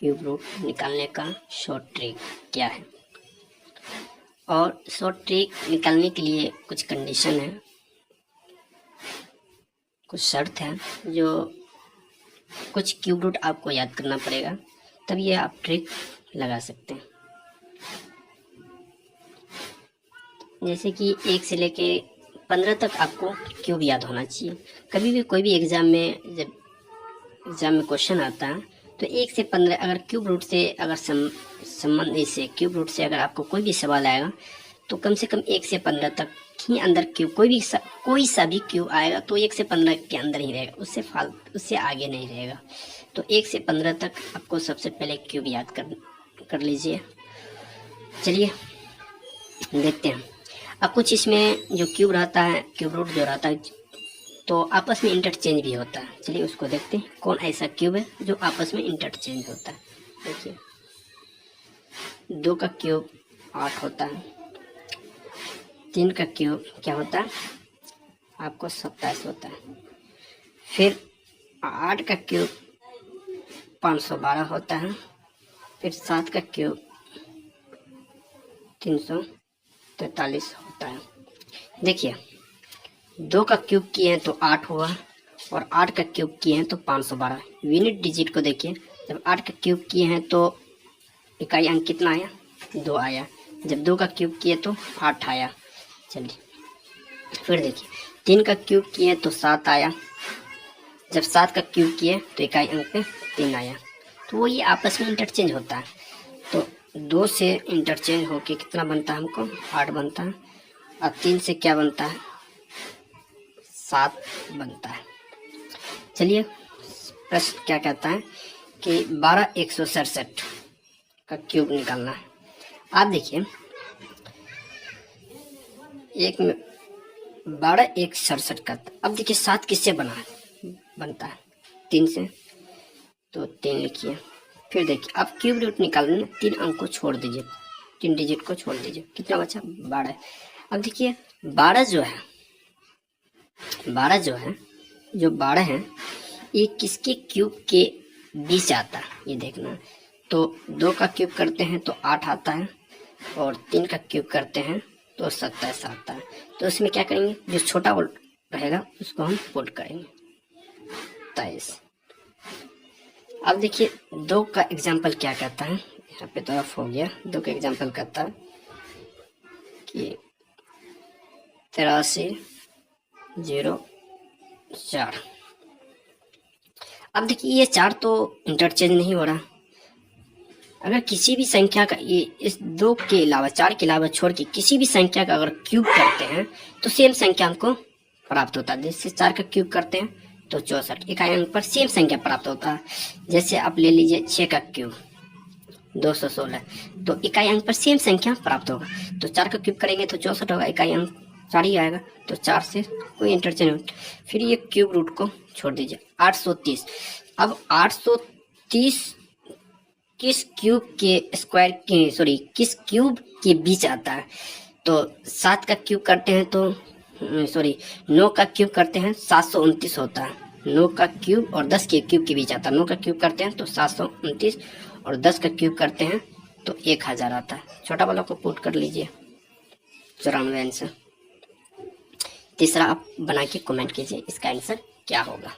Cube root निकालने का short trick क्या है। और शॉर्ट ट्रिक निकालने के लिए कुछ कंडीशन है, कुछ शर्त है, जो कुछ क्यूब रूट आपको याद करना पड़ेगा, तब ये आप ट्रिक लगा सकते हैं। जैसे कि 1 से लेके 15 तक आपको क्यूब याद होना चाहिए। कभी भी कोई भी एग्ज़ाम में जब एग्ज़ाम में क्वेश्चन आता है तो 1 से 15 अगर क्यूब रूट से अगर संबंधित से क्यूब रूट से अगर आपको कोई भी सवाल आएगा तो कम से कम 1 से 15 तक ही अंदर क्यूब कोई सा भी क्यूब आएगा तो 1 से 15 के अंदर ही रहेगा, उससे आगे नहीं रहेगा। तो 1 से 15 तक आपको सबसे पहले क्यूब याद कर लीजिए। चलिए देखते हैं। अब कुछ इसमें जो क्यूब रहता है, क्यूब रूट जो रहता है तो आपस में इंटरचेंज भी होता है। चलिए उसको देखते हैं, कौन ऐसा क्यूब है जो आपस में इंटरचेंज होता है। देखिए 2 का क्यूब 8 होता है, 3 का क्यूब क्या होता है आपको 27 होता है, फिर 8 का क्यूब 512 होता है, फिर 7 का क्यूब 343 होता है। देखिए 2 का क्यूब किए हैं तो 8 हुआ और 8 का क्यूब किए हैं तो 512। यूनिट डिजिट को देखिए, जब 8 का क्यूब किए हैं तो इकाई अंक कितना आया 2 आया, जब 2 का क्यूब किए तो 8 आया। चलिए फिर देखिए 3 का क्यूब किए तो 7 आया, जब 7 का क्यूब किए तो इकाई अंक पे 3 आया। तो वो ये आपस में इंटरचेंज होता है। तो 2 से इंटरचेंज होके कितना बनता है हमको 8 बनता है, और 3 से क्या बनता है 7 बनता है। चलिए प्रश्न क्या कहता है कि 12,167 का क्यूब निकालना है। आप देखिए एक में 12,167 का, अब देखिए 7 किससे बनता है 3 से, तो 3 लिखिए। फिर देखिए अब क्यूब रूट निकालने 3 अंक को छोड़ दीजिए, 3 डिजिट को छोड़ दीजिए, कितना बचा 12। अब देखिए 12 जो है जो 12 है ये किसके क्यूब के बीच आता है ये देखना। तो 2 का क्यूब करते हैं तो 8 आता है, और 3 का क्यूब करते हैं तो 27 आता है। तो उसमें क्या करेंगे, जो छोटा रहेगा उसको हम पुट करेंगे 23। अब देखिए 2 का एग्जाम्पल क्या कहता है, यहाँ पे तो ऑफ हो गया। 2 का एग्जाम्पल कहता है कि 83,04। अब देखिए ये 4 तो इंटरचेंज नहीं हो रहा। अगर किसी भी संख्या का ये इस 2 के अलावा 4 के अलावा छोड़ के किसी भी संख्या का अगर क्यूब करते हैं तो सेम संख्या हमको प्राप्त होता है। जैसे 4 का क्यूब करते हैं तो 64, इकाई अंक पर सेम संख्या प्राप्त होता है। जैसे आप ले लीजिए 6 का क्यूब 216, तो इकाई अंक पर सेम संख्या प्राप्त होगा। तो 4 का क्यूब करेंगे तो 64 होगा, इकाई अंक 4 ही आएगा, तो 4 से कोई इंटरचेंज नहीं। फिर ये क्यूब रूट को छोड़ दीजिए 830। अब 830 किस क्यूब के बीच आता है, तो 7 का क्यूब करते हैं तो 9 का क्यूब करते हैं 729 होता है। 9 का क्यूब और 10 के क्यूब के बीच आता है। 9 का क्यूब करते हैं तो 729 और 10 का क्यूब करते हैं तो 1000 आता है। छोटा वाला को पुट कर लीजिए 94 आंसर। तीसरा आप बना के कमेंट कीजिए इसका आंसर क्या होगा।